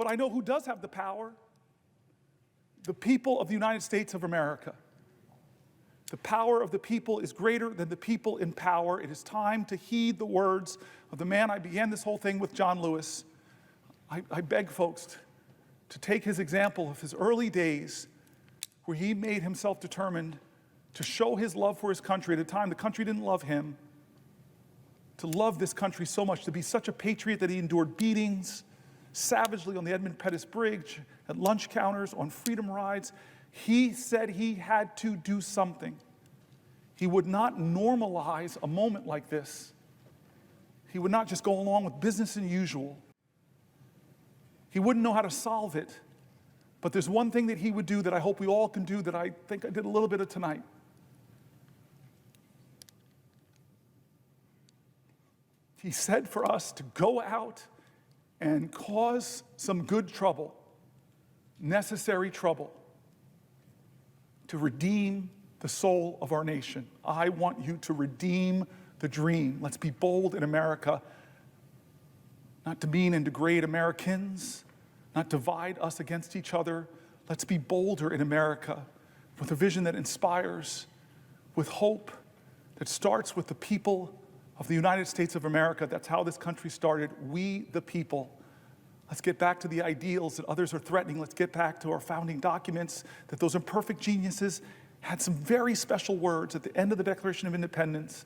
But I know who does have the power. The people of the United States of America. The power of the people is greater than the people in power. It is time to heed the words of the man I began this whole thing with, John Lewis. I beg folks to take his example of his early days where he made himself determined to show his love for his country at a time the country didn't love him, to love this country so much, to be such a patriot that he endured beatings savagely on the Edmund Pettus Bridge, at lunch counters, on freedom rides. He said he had to do something. He would not normalize a moment like this. He would not just go along with business as usual. He wouldn't know how to solve it. But there's one thing that he would do that I hope we all can do, that I think I did a little bit of tonight. He said for us to go out and cause some good trouble, necessary trouble, to redeem the soul of our nation. I want you to redeem the dream. Let's be bold in America, not demean and degrade Americans, not divide us against each other. Let's be bolder in America with a vision that inspires, with hope that starts with the people of the United States of America. That's how this country started. We, the people. Let's get back to the ideals that others are threatening. Let's get back to our founding documents, that those imperfect geniuses had some very special words at the end of the Declaration of Independence.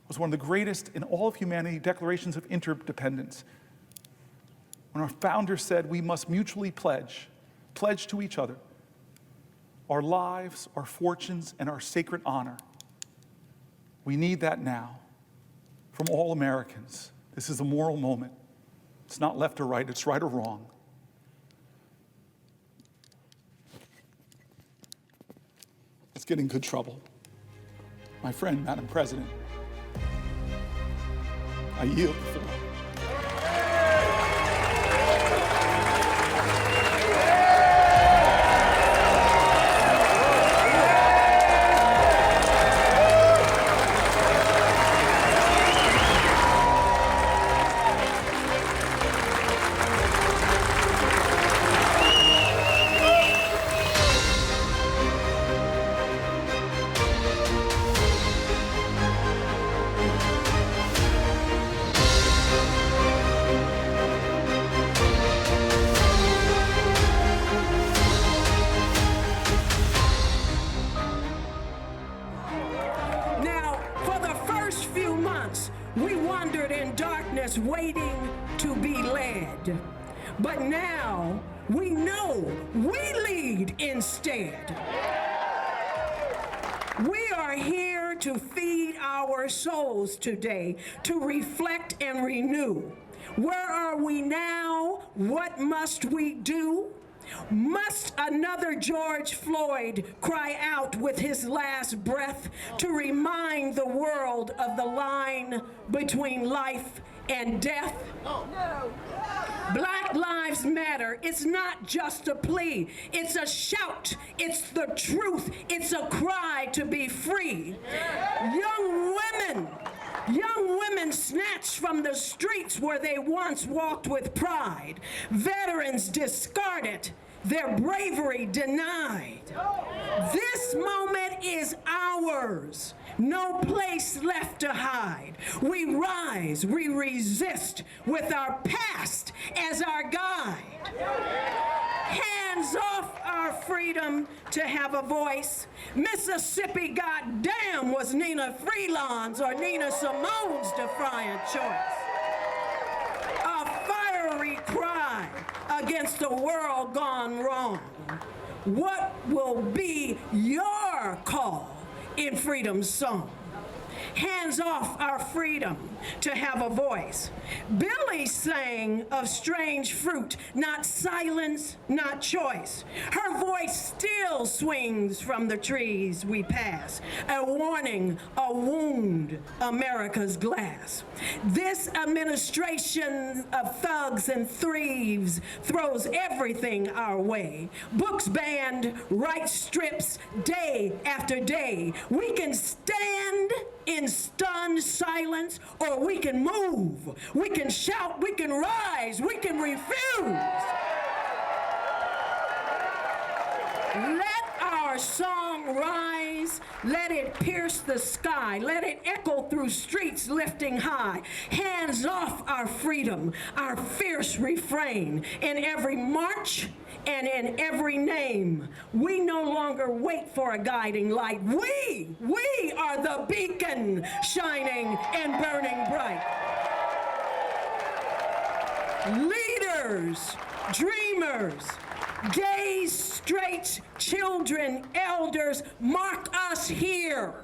It was one of the greatest in all of humanity declarations of interdependence. When our founder said we must mutually pledge to each other our lives, our fortunes, and our sacred honor. We need that now from all Americans. This is a moral moment. It's not left or right, it's right or wrong. Let's get in good trouble. My friend, Madam President, I yield the floor. We wandered in darkness waiting to be led. But now we know we lead instead. We are here to feed our souls today, to reflect and renew. Where are we now? What must we do? Must another George Floyd cry out with his last breath to remind the world of the line between life and death? No. Black Lives Matter. It's not just a plea. It's a shout. It's the truth. It's a cry to be free. Young women snatched from the streets where they once walked with pride. Veterans discarded, their bravery denied. This moment is ours. No place left to hide. We rise, we resist with our past as our guide. Hands off our freedom to have a voice. Mississippi, goddamn, was Nina Freeland's or Nina Simone's defiant choice. A fiery cry against a world gone wrong. What will be your call in Freedom's song? Hands off our freedom to have a voice. Billy sang of strange fruit, not silence, not choice. Her voice still swings from the trees we pass, a warning, a wound, America's glass. This administration of thugs and thieves throws everything our way. Books banned, rights strips, day after day. We can stand in stunned silence, or we can move. We can shout, we can rise, we can refuse. Let our song rise, let it pierce the sky, let it echo through streets lifting high. Hands off our freedom, our fierce refrain. In every march and in every name, we no longer wait for a guiding light. We are the beacon shining and burning bright. Leaders, dreamers, gays, straights, children, elders, mark us here.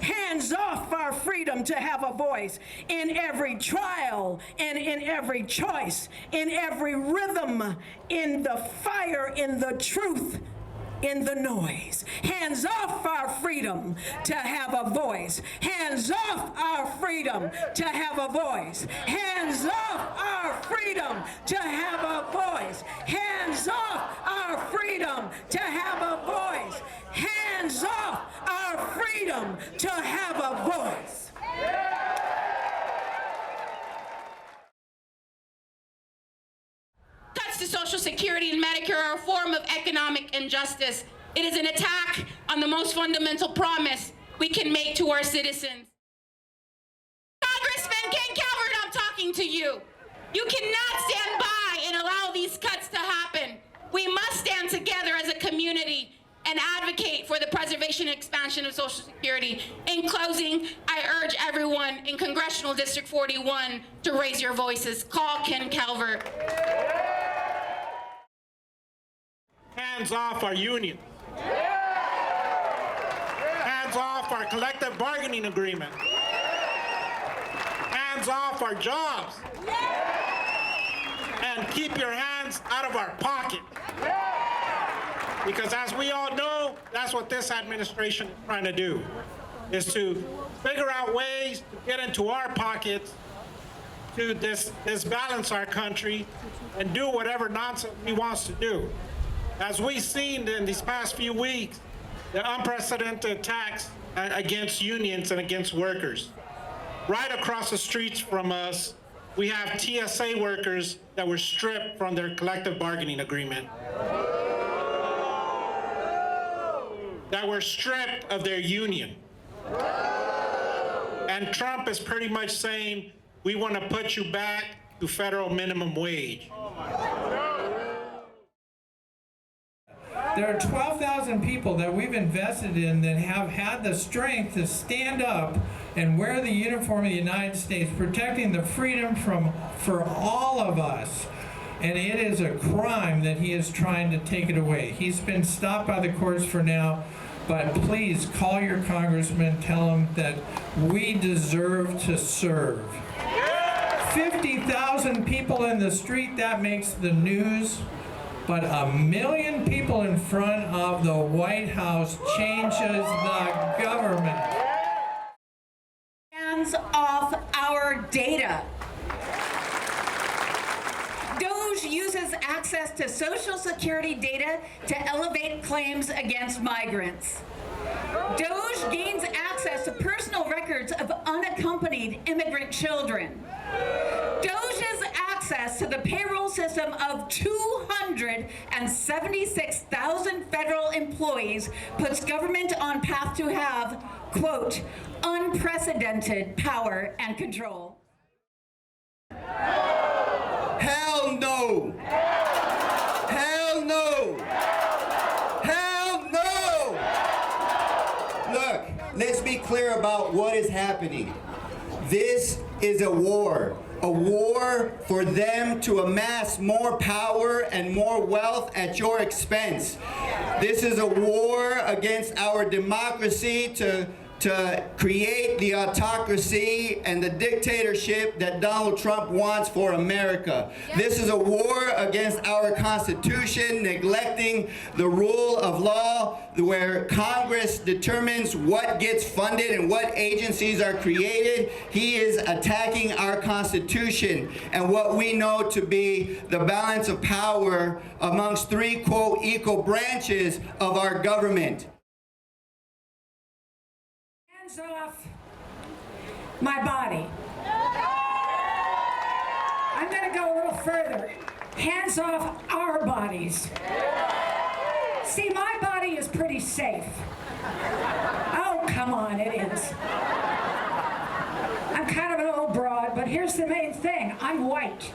Hands off our freedom to have a voice in every trial and in every choice, in every rhythm, in the fire, in the truth, in the noise. Hands off our freedom to have a voice. Hands off our freedom to have a voice. Hands off our freedom to have a voice. Hands off our freedom to have a voice. Hands off our freedom to have a voice. Cuts to Social Security and Medicare are a form of economic injustice. It is an attack on the most fundamental promise we can make to our citizens. Congressman Ken Calvert, I'm talking to you. You cannot stand by and allow these cuts to happen. We must stand together as a community and advocate for the preservation and expansion of Social Security. In closing, I urge everyone in Congressional District 41 to raise your voices. Call Ken Calvert. Hands off our union. Hands off our collective bargaining agreement. Hands off our jobs. And keep your hands out of our pocket. Because as we all know, that's what this administration is trying to do, is to figure out ways to get into our pockets, to disbalance our country, and do whatever nonsense he wants to do. As we've seen in these past few weeks, the unprecedented attacks against unions and against workers. Right across the streets from us, we have TSA workers that were stripped from their collective bargaining agreement. That were stripped of their union. And Trump is pretty much saying, we want to put you back to federal minimum wage. There are 12,000 people that we've invested in that have had the strength to stand up and wear the uniform of the United States, protecting the freedom for all of us. And it is a crime that he is trying to take it away. He's been stopped by the courts for now, but please call your congressman, tell him that we deserve to serve. 50,000 people in the street, that makes the news. But 1 million people in front of the White House changes the government. Hands off our data. DOGE uses access to Social Security data to elevate claims against migrants. DOGE gains access to personal records of unaccompanied immigrant children. DOGE's access to the payroll system of 276,000 federal employees puts government on path to have, quote, unprecedented power and control. Hell no! Hell no! Hell no! Look, let's be clear about what is happening. This is a war for them to amass more power and more wealth at your expense. This is a war against our democracy to create the autocracy and the dictatorship that Donald Trump wants for America. This is a war against our Constitution, neglecting the rule of law, where Congress determines what gets funded and what agencies are created. He is attacking our Constitution and what we know to be the balance of power amongst three, quote, equal branches of our government. Hands off my body. I'm going to go a little further. Hands off our bodies. see, my body is pretty safe. Oh, come on, it is. I'm kind of an old broad, but here's the main thing. I'm white.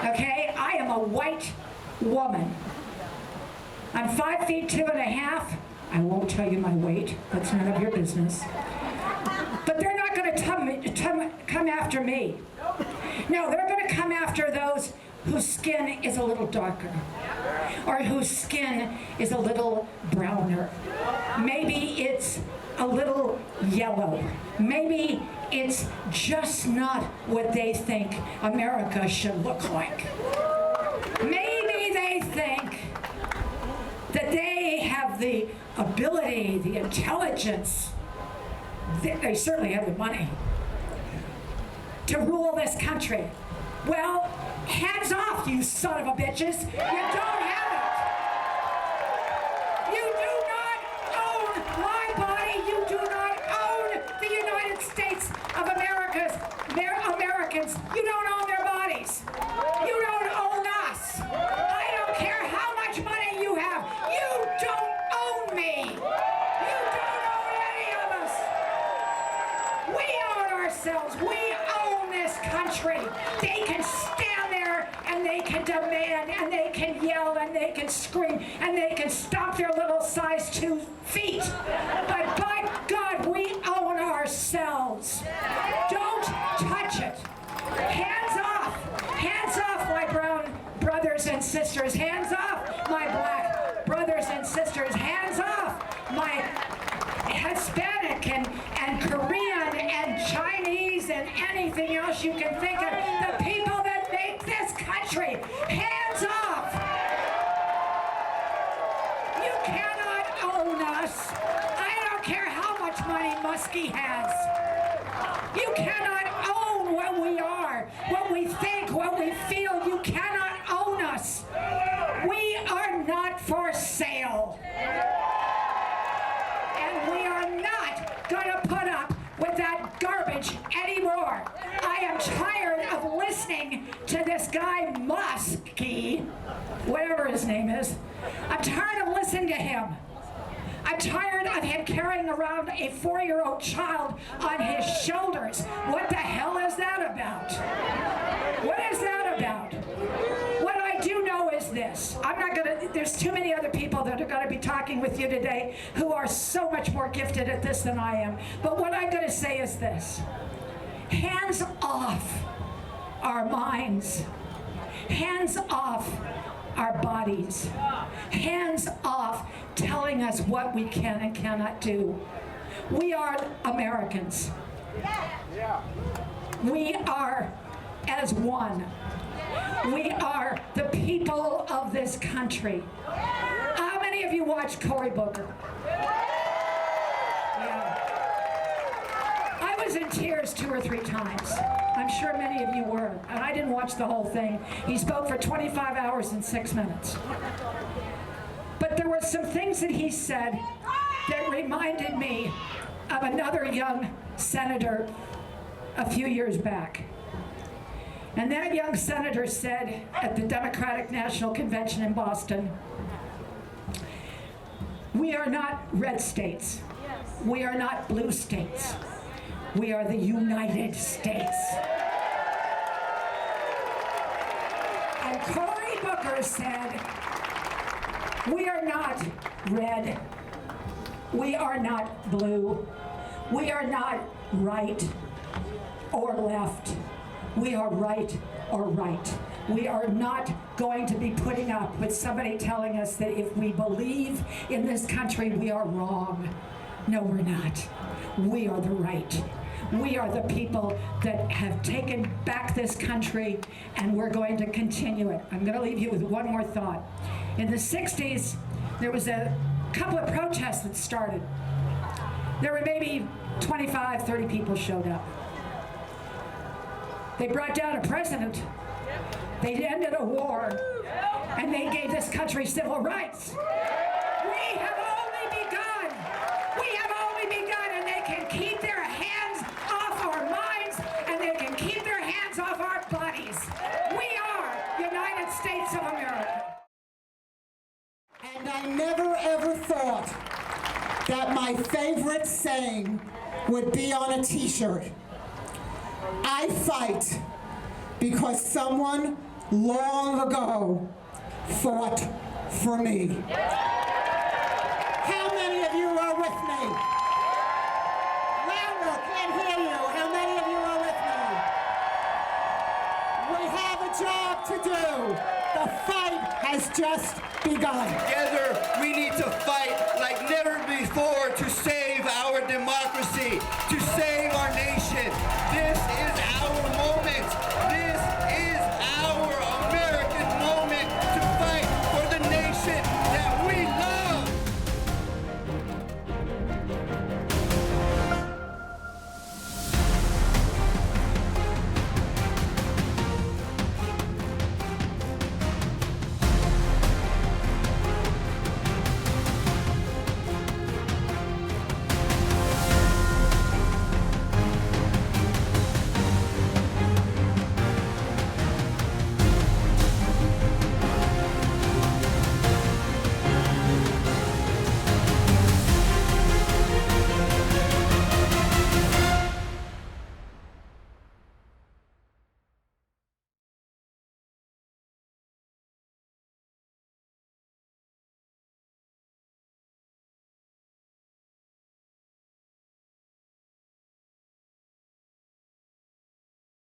Okay? I am a white woman. I'm 5 feet 2.5. I won't tell you my weight. That's none of your business. But they're not going to come after me. No, they're going to come after those whose skin is a little darker, or whose skin is a little browner. Maybe it's a little yellow. Maybe it's just not what they think America should look like. Maybe they think that they have the ability, the intelligence, they certainly have the money to rule this country. Well, hands off, you son of a bitches. You don't have it. You do not own my body. You do not own the United States of Americans. You don't own their bodies. You don't own us. I don't care how much money you have. You don't own me. You don't own any of us. We own ourselves. We own this country. They can stand there and they can demand and they can yell and they can scream and they can stomp their little size 2 feet. But by God, we own ourselves. Don't touch it. Hands off. Hands off, my brown brothers and sisters. Hands off, my black brothers and sisters. Hands off, my Hispanic and Korean and Chinese and anything else you can think of. The people that make this country. Hands off. You cannot own us. I don't care how much money Muskie has. You cannot own what we are, what we think, what we feel. You cannot own us. We are not for sale. And we are not going to put up with that garbage anymore. I am tired of listening to this guy Muskie, whatever his name is. I'm tired of listening to him. I'm tired of him carrying around a 4-year-old child on his shoulders. What the hell is that about? What is that about? What I do know is this. There's too many other people that are going to be talking with you today who are so much more gifted at this than I am. But what I'm going to say is this. Hands off our minds. Hands off our bodies. Hands off telling us what we can and cannot do. We are Americans. We are as one. We are the people of this country. How many of you watch Cory Booker? Yeah. I was in tears 2 or 3 times. I'm sure many of you were, and I didn't watch the whole thing. He spoke for 25 hours and 6 minutes. But there were some things that he said that reminded me of another young senator a few years back. And that young senator said at the Democratic National Convention in Boston, we are not red states. We are not blue states. We are the United States. And Cory Booker said, we are not red. We are not blue. We are not right or left. We are right or right. We are not going to be putting up with somebody telling us that if we believe in this country, we are wrong. No, we're not. We are the right. We are the people that have taken back this country, and we're going to continue it. I'm going to leave you with one more thought. In the 60s, there was a couple of protests that started. There were maybe 25, 30 people showed up. They brought down a president. They ended a war, and they gave this country civil rights. We have only begun. We have only begun, and they can keep their hands off our minds, and they can keep their hands off our bodies. We are United States of America. And favorite saying would be on a t-shirt. I fight because someone long ago fought for me. How many of you are with me? Louder, can't hear you. How many of you are with me? We have a job to do. The fight has just begun. Together, we need to fight like never before to save our democracy, to save our nation,